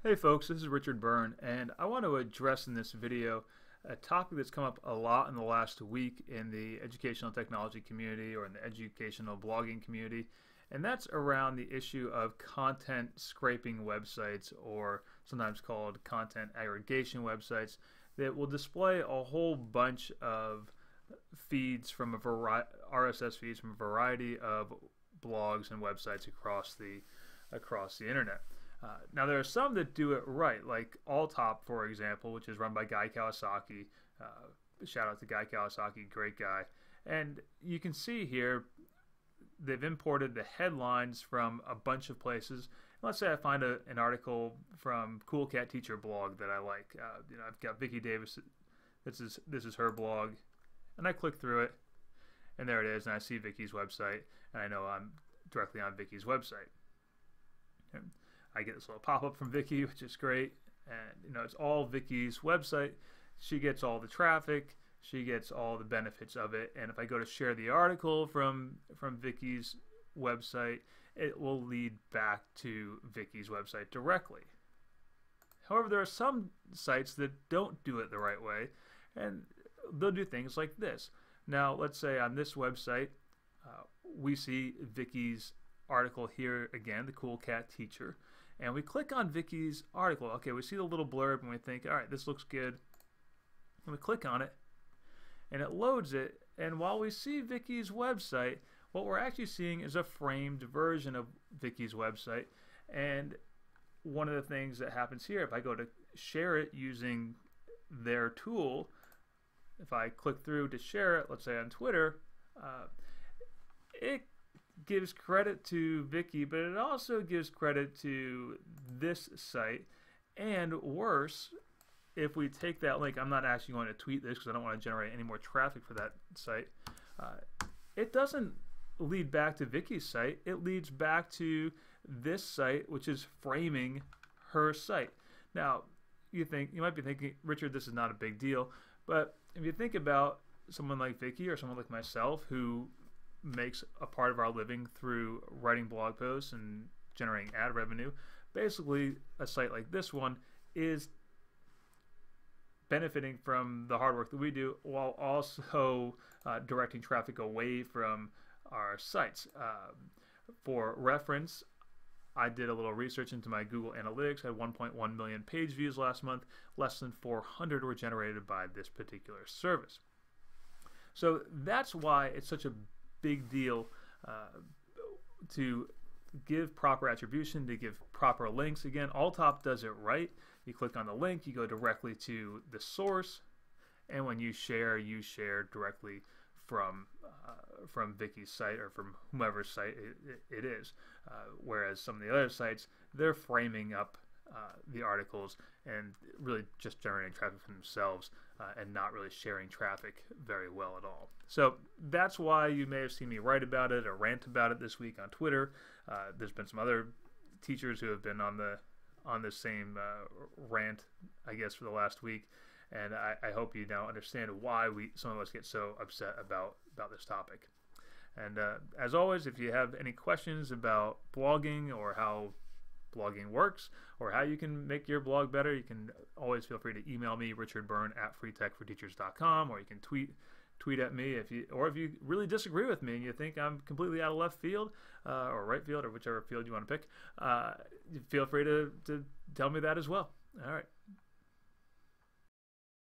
Hey folks, this is Richard Byrne, and I want to address in this video a topic that's come up a lot in the last week in the educational technology community or in the educational blogging community, and that's around the issue of content scraping websites, or sometimes called content aggregation websites, that will display a whole bunch of feeds from RSS feeds from a variety of blogs and websites across the internet. Now there are some that do it right, like Alltop, for example, which is run by Guy Kawasaki. Shout out to Guy Kawasaki, great guy. And you can see here they've imported the headlines from a bunch of places. Let's say I find an article from Cool Cat Teacher blog that I like. I've got Vicki Davis. This is her blog, and I click through it, and there it is, and I see Vicki's website, and I know I'm directly on Vicki's website. And I get this little pop-up from Vicki, which is great, and it's all Vicki's website. She gets all the traffic, she gets all the benefits of it, and if I go to share the article from Vicki's website, it will lead back to Vicki's website directly. However, there are some sites that don't do it the right way, and they'll do things like this. Now, let's say on this website, we see Vicki's article here again, the Cool Cat Teacher, and we click on Vicki's article. Okay, we see the little blurb and we think, all right, this looks good. And we click on it, and it loads it. And while we see Vicki's website, what we're actually seeing is a framed version of Vicki's website. And one of the things that happens here, if I go to share it using their tool, if I click through to share it, let's say on Twitter, it gives credit to Vicki, but it also gives credit to this site. And worse, if we take that link, I'm not actually going to tweet this because I don't want to generate any more traffic for that site. It doesn't lead back to Vicki's site. It leads back to this site, which is framing her site. Now, you might be thinking, Richard, this is not a big deal, but if you think about someone like Vicki or someone like myself who makes a part of our living through writing blog posts and generating ad revenue, basically a site like this one is benefiting from the hard work that we do while also directing traffic away from our sites. For reference, I did a little research into my Google Analytics. I had 1.1 million page views last month. Less than 400 were generated by this particular service. So that's why it's such a big deal to give proper attribution, to give proper links. Again, Alltop does it right. You click on the link, you go directly to the source, and when you share directly from Vicki's site or from whomever's site it is. Whereas some of the other sites, they're framing up the articles and really just generating traffic for themselves and not really sharing traffic very well at all. So that's why you may have seen me write about it or rant about it this week on Twitter. There's been some other teachers who have been on the same rant, I guess, for the last week, and I hope you now understand why some of us get so upset about this topic. And as always, if you have any questions about blogging or how blogging works or how you can make your blog better, you can always feel free to email me, richardbyrne@freetechforteachers.com, or you can tweet at me if you really disagree with me and you think I'm completely out of left field or right field or whichever field you want to pick. Feel free to tell me that as well. All right.